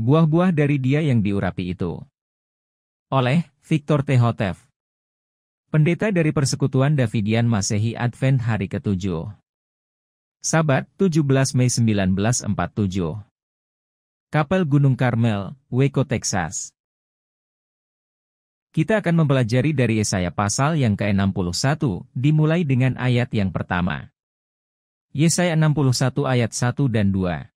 Buah-buah dari Dia yang diurapi itu. Oleh Victor T. Hotef, pendeta dari Persekutuan Davidian Masehi Advent hari ke-7. Sabat, 17 Mei 1947. Kapel Gunung Karmel, Waco, Texas. Kita akan mempelajari dari Yesaya pasal yang ke-61, dimulai dengan ayat yang pertama. Yesaya 61 ayat 1 dan 2.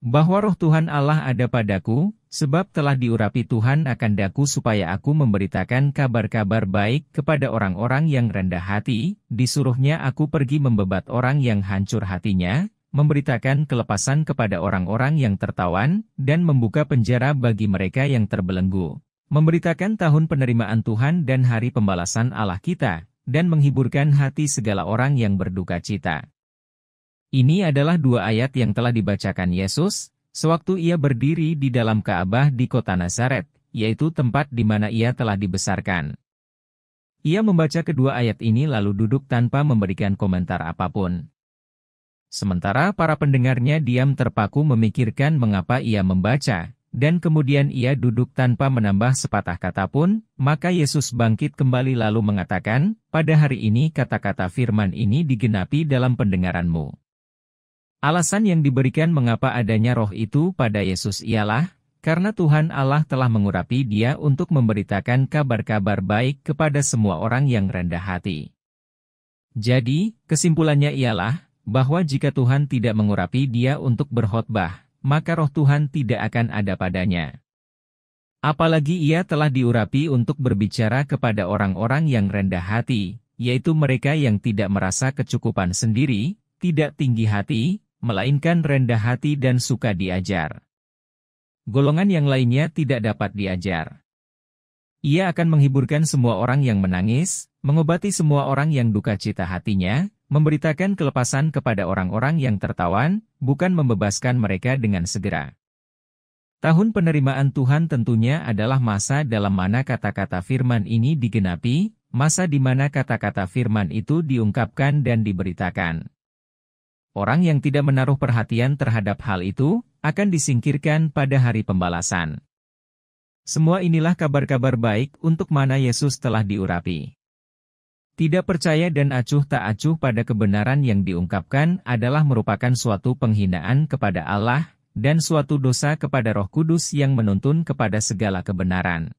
Bahwa roh Tuhan Allah ada padaku, sebab telah diurapi Tuhan akan daku supaya aku memberitakan kabar-kabar baik kepada orang-orang yang rendah hati, disuruhnya aku pergi membebat orang yang hancur hatinya, memberitakan kelepasan kepada orang-orang yang tertawan, dan membuka penjara bagi mereka yang terbelenggu. Memberitakan tahun penerimaan Tuhan dan hari pembalasan Allah kita, dan menghiburkan hati segala orang yang berduka cita. Ini adalah dua ayat yang telah dibacakan Yesus, sewaktu ia berdiri di dalam Ka'bah di kota Nazaret, yaitu tempat di mana ia telah dibesarkan. Ia membaca kedua ayat ini lalu duduk tanpa memberikan komentar apapun. Sementara para pendengarnya diam terpaku memikirkan mengapa ia membaca, dan kemudian ia duduk tanpa menambah sepatah kata pun, maka Yesus bangkit kembali lalu mengatakan, pada hari ini kata-kata firman ini digenapi dalam pendengaranmu. Alasan yang diberikan mengapa adanya roh itu pada Yesus ialah, karena Tuhan Allah telah mengurapi dia untuk memberitakan kabar-kabar baik kepada semua orang yang rendah hati. Jadi, kesimpulannya ialah, bahwa jika Tuhan tidak mengurapi dia untuk berkhotbah, maka roh Tuhan tidak akan ada padanya. Apalagi ia telah diurapi untuk berbicara kepada orang-orang yang rendah hati, yaitu mereka yang tidak merasa kecukupan sendiri, tidak tinggi hati, melainkan rendah hati dan suka diajar. Golongan yang lainnya tidak dapat diajar. Ia akan menghiburkan semua orang yang menangis, mengobati semua orang yang duka cita hatinya, memberitakan kelepasan kepada orang-orang yang tertawan, bukan membebaskan mereka dengan segera. Tahun penerimaan Tuhan tentunya adalah masa dalam mana kata-kata firman ini digenapi, masa di mana kata-kata firman itu diungkapkan dan diberitakan. Orang yang tidak menaruh perhatian terhadap hal itu, akan disingkirkan pada hari pembalasan. Semua inilah kabar-kabar baik untuk mana Yesus telah diurapi. Tidak percaya dan acuh tak acuh pada kebenaran yang diungkapkan adalah merupakan suatu penghinaan kepada Allah, dan suatu dosa kepada Roh Kudus yang menuntun kepada segala kebenaran.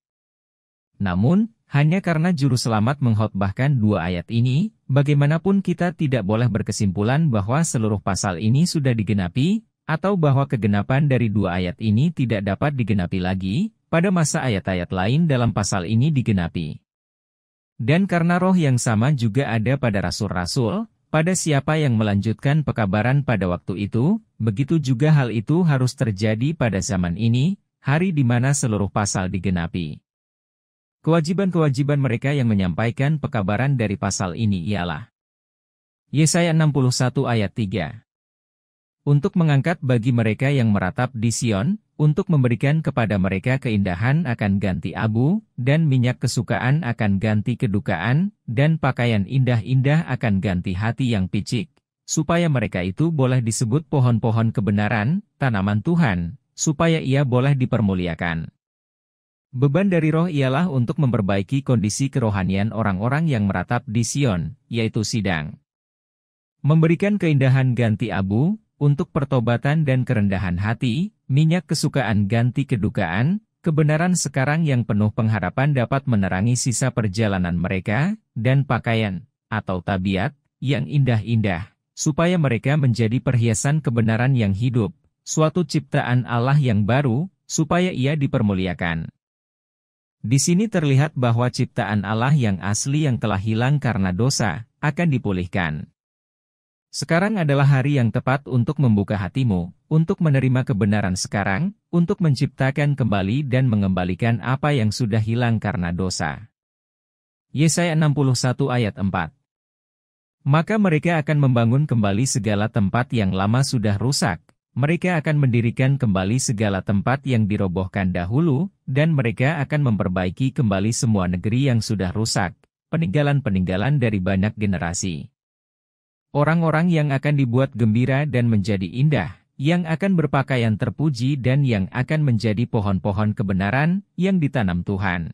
Namun, hanya karena Juru Selamat mengkhotbahkan dua ayat ini, bagaimanapun kita tidak boleh berkesimpulan bahwa seluruh pasal ini sudah digenapi, atau bahwa kegenapan dari dua ayat ini tidak dapat digenapi lagi, pada masa ayat-ayat lain dalam pasal ini digenapi. Dan karena roh yang sama juga ada pada rasul-rasul, pada siapa yang melanjutkan pekabaran pada waktu itu, begitu juga hal itu harus terjadi pada zaman ini, hari di mana seluruh pasal digenapi. Kewajiban-kewajiban mereka yang menyampaikan pekabaran dari pasal ini ialah Yesaya 61 ayat 3. Untuk mengangkat bagi mereka yang meratap di Sion, untuk memberikan kepada mereka keindahan akan ganti abu, dan minyak kesukaan akan ganti kedukaan, dan pakaian indah-indah akan ganti hati yang picik, supaya mereka itu boleh disebut pohon-pohon kebenaran, tanaman Tuhan, supaya ia boleh dipermuliakan. Beban dari roh ialah untuk memperbaiki kondisi kerohanian orang-orang yang meratap di Sion, yaitu sidang. Memberikan keindahan ganti abu, untuk pertobatan dan kerendahan hati, minyak kesukaan ganti kedukaan, kebenaran sekarang yang penuh pengharapan dapat menerangi sisa perjalanan mereka, dan pakaian, atau tabiat, yang indah-indah, supaya mereka menjadi perhiasan kebenaran yang hidup, suatu ciptaan Allah yang baru, supaya ia dipermuliakan. Di sini terlihat bahwa ciptaan Allah yang asli yang telah hilang karena dosa, akan dipulihkan. Sekarang adalah hari yang tepat untuk membuka hatimu, untuk menerima kebenaran sekarang, untuk menciptakan kembali dan mengembalikan apa yang sudah hilang karena dosa. Yesaya 61 ayat 4. Maka mereka akan membangun kembali segala tempat yang lama sudah rusak, mereka akan mendirikan kembali segala tempat yang dirobohkan dahulu, dan mereka akan memperbaiki kembali semua negeri yang sudah rusak, peninggalan-peninggalan dari banyak generasi. Orang-orang yang akan dibuat gembira dan menjadi indah, yang akan berpakaian terpuji dan yang akan menjadi pohon-pohon kebenaran yang ditanam Tuhan.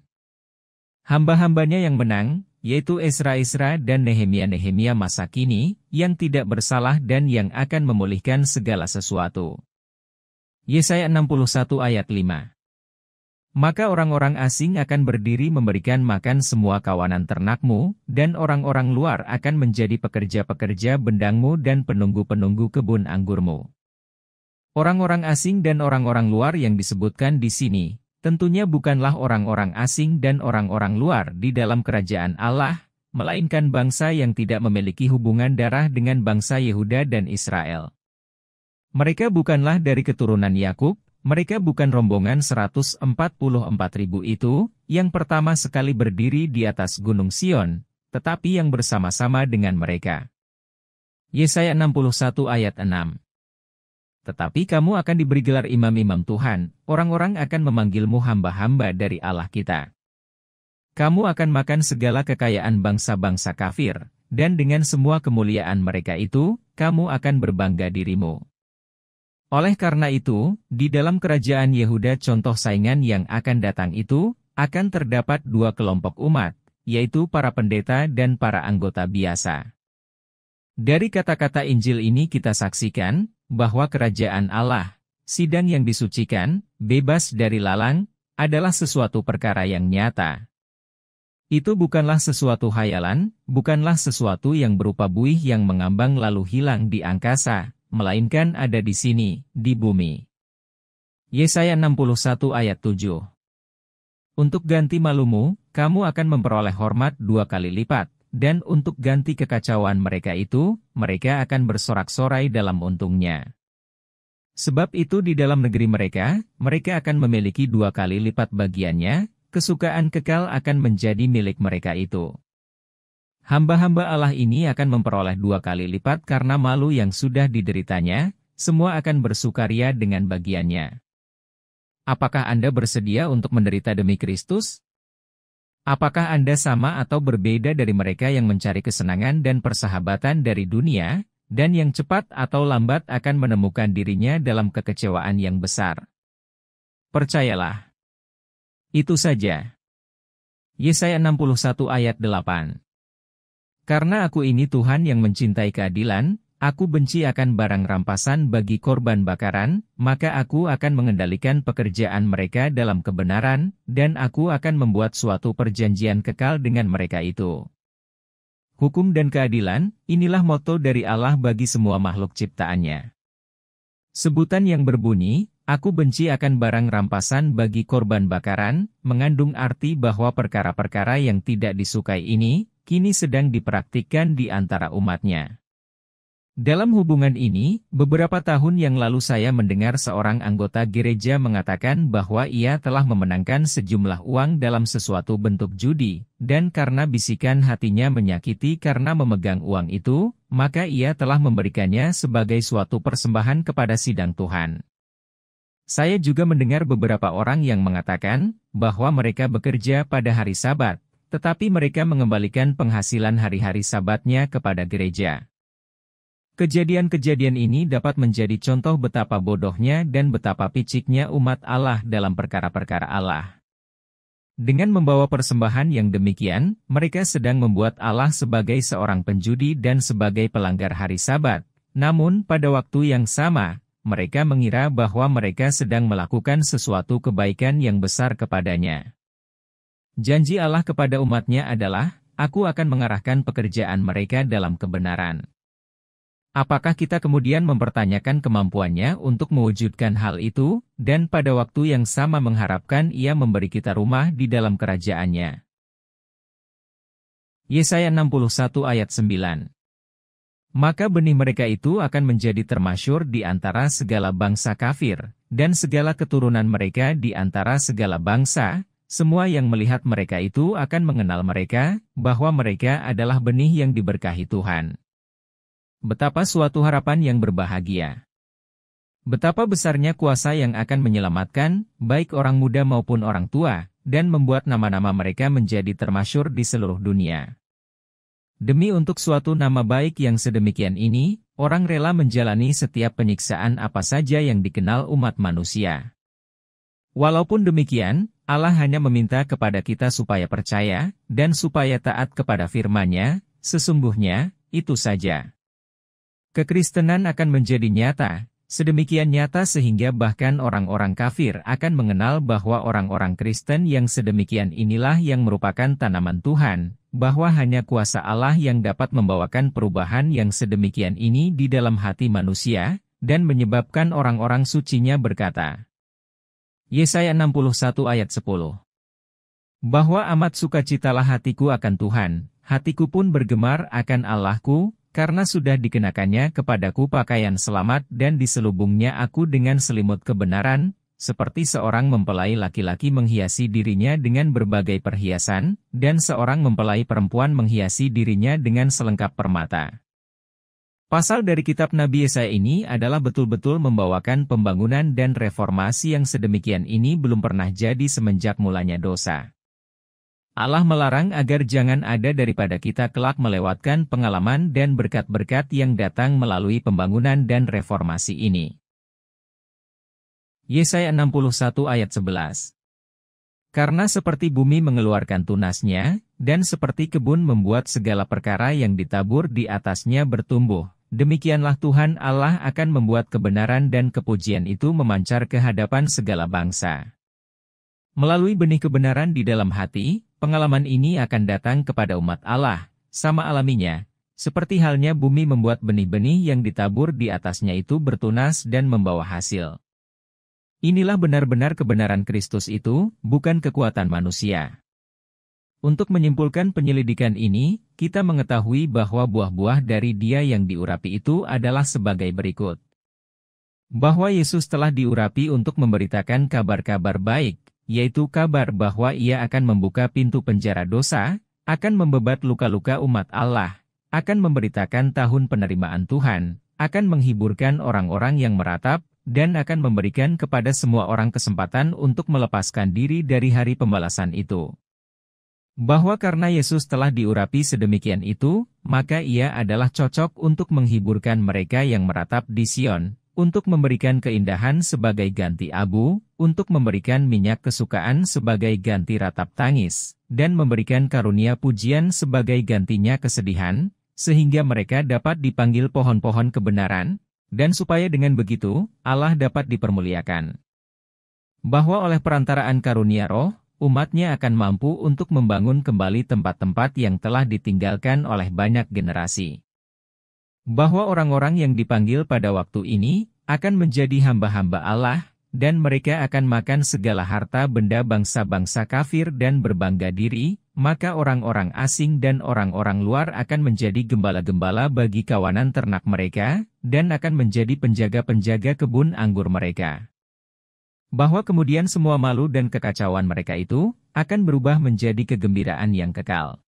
Hamba-hambanya yang menang, yaitu Ezra dan Nehemia masa kini, yang tidak bersalah dan yang akan memulihkan segala sesuatu. Yesaya 61 ayat 5. Maka orang-orang asing akan berdiri memberikan makan semua kawanan ternakmu, dan orang-orang luar akan menjadi pekerja-pekerja bendangmu dan penunggu-penunggu kebun anggurmu. Orang-orang asing dan orang-orang luar yang disebutkan di sini, tentunya bukanlah orang-orang asing dan orang-orang luar di dalam kerajaan Allah, melainkan bangsa yang tidak memiliki hubungan darah dengan bangsa Yehuda dan Israel. Mereka bukanlah dari keturunan Yakub, mereka bukan rombongan 144.000 itu, yang pertama sekali berdiri di atas Gunung Sion, tetapi yang bersama-sama dengan mereka. Yesaya 61 ayat 6. Tetapi kamu akan diberi gelar imam-imam Tuhan, orang-orang akan memanggilmu hamba-hamba dari Allah kita. Kamu akan makan segala kekayaan bangsa-bangsa kafir, dan dengan semua kemuliaan mereka itu, kamu akan berbangga dirimu. Oleh karena itu, di dalam kerajaan Yehuda contoh saingan yang akan datang itu, akan terdapat dua kelompok umat, yaitu para pendeta dan para anggota biasa. Dari kata-kata Injil ini kita saksikan, bahwa kerajaan Allah, sidang yang disucikan, bebas dari lalang, adalah sesuatu perkara yang nyata. Itu bukanlah sesuatu hayalan, bukanlah sesuatu yang berupa buih yang mengambang lalu hilang di angkasa, melainkan ada di sini, di bumi. Yesaya 61 ayat 7. Untuk ganti malumu, kamu akan memperoleh hormat 2 kali lipat, dan untuk ganti kekacauan mereka itu, mereka akan bersorak-sorai dalam untungnya. Sebab itu di dalam negeri mereka, mereka akan memiliki 2 kali lipat bagiannya, kesukaan kekal akan menjadi milik mereka itu. Hamba-hamba Allah ini akan memperoleh 2 kali lipat karena malu yang sudah dideritanya, semua akan bersukaria dengan bagiannya. Apakah Anda bersedia untuk menderita demi Kristus? Apakah Anda sama atau berbeda dari mereka yang mencari kesenangan dan persahabatan dari dunia, dan yang cepat atau lambat akan menemukan dirinya dalam kekecewaan yang besar? Percayalah. Itu saja. Yesaya 61 ayat 8. Karena aku ini Tuhan yang mencintai keadilan, aku benci akan barang rampasan bagi korban bakaran, maka aku akan mengendalikan pekerjaan mereka dalam kebenaran, dan aku akan membuat suatu perjanjian kekal dengan mereka itu. Hukum dan keadilan, inilah moto dari Allah bagi semua makhluk ciptaannya. Sebutan yang berbunyi, aku benci akan barang rampasan bagi korban bakaran, mengandung arti bahwa perkara-perkara yang tidak disukai ini, kini sedang dipraktikkan di antara umatnya. Dalam hubungan ini, beberapa tahun yang lalu saya mendengar seorang anggota gereja mengatakan bahwa ia telah memenangkan sejumlah uang dalam sesuatu bentuk judi, dan karena bisikan hatinya menyakiti karena memegang uang itu, maka ia telah memberikannya sebagai suatu persembahan kepada sidang Tuhan. Saya juga mendengar beberapa orang yang mengatakan bahwa mereka bekerja pada hari Sabat, tetapi mereka mengembalikan penghasilan hari-hari Sabatnya kepada gereja. Kejadian-kejadian ini dapat menjadi contoh betapa bodohnya dan betapa piciknya umat Allah dalam perkara-perkara Allah. Dengan membawa persembahan yang demikian, mereka sedang membuat Allah sebagai seorang penjudi dan sebagai pelanggar hari Sabat. Namun pada waktu yang sama, mereka mengira bahwa mereka sedang melakukan sesuatu kebaikan yang besar kepadanya. Janji Allah kepada umatnya adalah, aku akan mengarahkan pekerjaan mereka dalam kebenaran. Apakah kita kemudian mempertanyakan kemampuannya untuk mewujudkan hal itu, dan pada waktu yang sama mengharapkan ia memberi kita rumah di dalam kerajaannya? Yesaya 61 ayat 9. Maka benih mereka itu akan menjadi termasyhur di antara segala bangsa kafir, dan segala keturunan mereka di antara segala bangsa. Semua yang melihat mereka itu akan mengenal mereka, bahwa mereka adalah benih yang diberkahi Tuhan. Betapa suatu harapan yang berbahagia. Betapa besarnya kuasa yang akan menyelamatkan, baik orang muda maupun orang tua, dan membuat nama-nama mereka menjadi termasyhur di seluruh dunia. Demi untuk suatu nama baik yang sedemikian ini, orang rela menjalani setiap penyiksaan apa saja yang dikenal umat manusia. Walaupun demikian, Allah hanya meminta kepada kita supaya percaya, dan supaya taat kepada firman-Nya, sesungguhnya, itu saja. Kekristenan akan menjadi nyata, sedemikian nyata sehingga bahkan orang-orang kafir akan mengenal bahwa orang-orang Kristen yang sedemikian inilah yang merupakan tanaman Tuhan, bahwa hanya kuasa Allah yang dapat membawakan perubahan yang sedemikian ini di dalam hati manusia, dan menyebabkan orang-orang sucinya berkata. Yesaya 61 ayat 10. Bahwa amat sukacitalah hatiku akan Tuhan, hatiku pun bergemar akan Allahku, karena sudah dikenakannya kepadaku pakaian selamat dan diselubungnya aku dengan selimut kebenaran, seperti seorang mempelai laki-laki menghiasi dirinya dengan berbagai perhiasan, dan seorang mempelai perempuan menghiasi dirinya dengan selengkap permata. Pasal dari kitab Nabi Yesaya ini adalah betul-betul membawakan pembangunan dan reformasi yang sedemikian ini belum pernah jadi semenjak mulanya dosa. Allah melarang agar jangan ada daripada kita kelak melewatkan pengalaman dan berkat-berkat yang datang melalui pembangunan dan reformasi ini. Yesaya 61 ayat 11. Karena seperti bumi mengeluarkan tunasnya, dan seperti kebun membuat segala perkara yang ditabur di atasnya bertumbuh, demikianlah Tuhan Allah akan membuat kebenaran dan kepujian itu memancar ke hadapan segala bangsa. Melalui benih kebenaran di dalam hati, pengalaman ini akan datang kepada umat Allah, sama alaminya, seperti halnya bumi membuat benih-benih yang ditabur di atasnya itu bertunas dan membawa hasil. Inilah benar-benar kebenaran Kristus itu, bukan kekuatan manusia. Untuk menyimpulkan penyelidikan ini, kita mengetahui bahwa buah-buah dari Dia yang diurapi itu adalah sebagai berikut. Bahwa Yesus telah diurapi untuk memberitakan kabar-kabar baik, yaitu kabar bahwa Ia akan membuka pintu penjara dosa, akan membebat luka-luka umat Allah, akan memberitakan tahun penerimaan Tuhan, akan menghiburkan orang-orang yang meratap, dan akan memberikan kepada semua orang kesempatan untuk melepaskan diri dari hari pembalasan itu. Bahwa karena Yesus telah diurapi sedemikian itu, maka Ia adalah cocok untuk menghiburkan mereka yang meratap di Sion, untuk memberikan keindahan sebagai ganti abu, untuk memberikan minyak kesukaan sebagai ganti ratap tangis, dan memberikan karunia pujian sebagai gantinya kesedihan, sehingga mereka dapat dipanggil pohon-pohon kebenaran, dan supaya dengan begitu, Allah dapat dipermuliakan. Bahwa oleh perantaraan karunia roh, umatnya akan mampu untuk membangun kembali tempat-tempat yang telah ditinggalkan oleh banyak generasi. Bahwa orang-orang yang dipanggil pada waktu ini, akan menjadi hamba-hamba Allah, dan mereka akan makan segala harta benda bangsa-bangsa kafir dan berbangga diri, maka orang-orang asing dan orang-orang luar akan menjadi gembala-gembala bagi kawanan ternak mereka, dan akan menjadi penjaga-penjaga kebun anggur mereka. Bahwa kemudian semua malu dan kekacauan mereka itu, akan berubah menjadi kegembiraan yang kekal.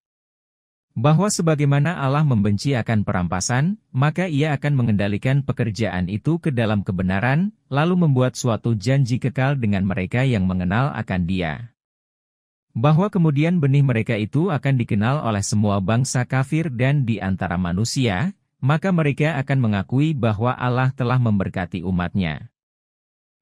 Bahwa sebagaimana Allah membenci akan perampasan, maka Ia akan mengendalikan pekerjaan itu ke dalam kebenaran, lalu membuat suatu janji kekal dengan mereka yang mengenal akan Dia. Bahwa kemudian benih mereka itu akan dikenal oleh semua bangsa kafir dan di antara manusia, maka mereka akan mengakui bahwa Allah telah memberkati umatnya.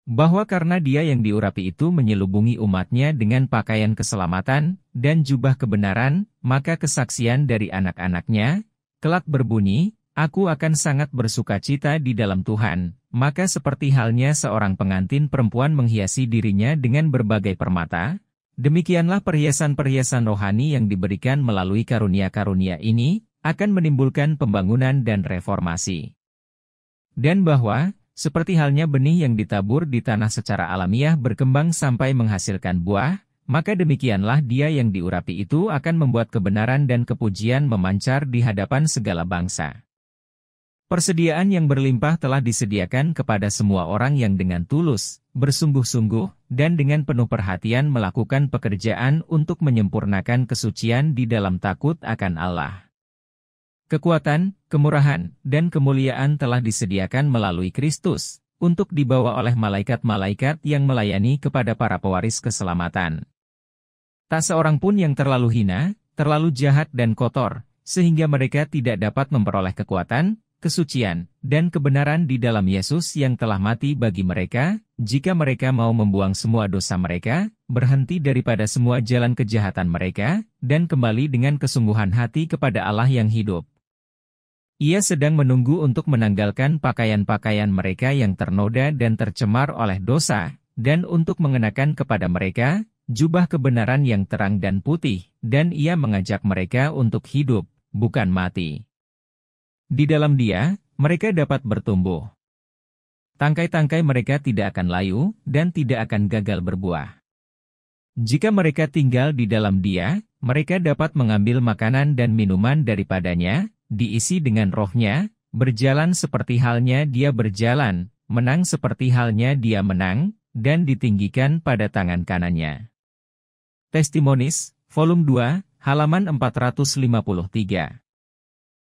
Bahwa karena Dia yang diurapi itu menyelubungi umatnya dengan pakaian keselamatan, dan jubah kebenaran, maka kesaksian dari anak-anaknya, kelak berbunyi, Aku akan sangat bersukacita di dalam Tuhan, maka seperti halnya seorang pengantin perempuan menghiasi dirinya dengan berbagai permata, demikianlah perhiasan-perhiasan rohani yang diberikan melalui karunia-karunia ini, akan menimbulkan pembangunan dan reformasi. Dan bahwa, seperti halnya benih yang ditabur di tanah secara alamiah berkembang sampai menghasilkan buah, maka demikianlah Dia yang diurapi itu akan membuat kebenaran dan kepujian memancar di hadapan segala bangsa. Persediaan yang berlimpah telah disediakan kepada semua orang yang dengan tulus, bersungguh-sungguh, dan dengan penuh perhatian melakukan pekerjaan untuk menyempurnakan kesucian di dalam takut akan Allah. Kekuatan, kemurahan, dan kemuliaan telah disediakan melalui Kristus, untuk dibawa oleh malaikat-malaikat yang melayani kepada para pewaris keselamatan. Tak seorang pun yang terlalu hina, terlalu jahat dan kotor, sehingga mereka tidak dapat memperoleh kekuatan, kesucian, dan kebenaran di dalam Yesus yang telah mati bagi mereka, jika mereka mau membuang semua dosa mereka, berhenti daripada semua jalan kejahatan mereka, dan kembali dengan kesungguhan hati kepada Allah yang hidup. Ia sedang menunggu untuk menanggalkan pakaian-pakaian mereka yang ternoda dan tercemar oleh dosa, dan untuk mengenakan kepada mereka jubah kebenaran yang terang dan putih, dan ia mengajak mereka untuk hidup, bukan mati. Di dalam Dia, mereka dapat bertumbuh. Tangkai-tangkai mereka tidak akan layu, dan tidak akan gagal berbuah. Jika mereka tinggal di dalam Dia, mereka dapat mengambil makanan dan minuman daripadanya, diisi dengan rohnya, berjalan seperti halnya Dia berjalan, menang seperti halnya Dia menang, dan ditinggikan pada tangan kanannya. Testimonis, Volume 2, halaman 453.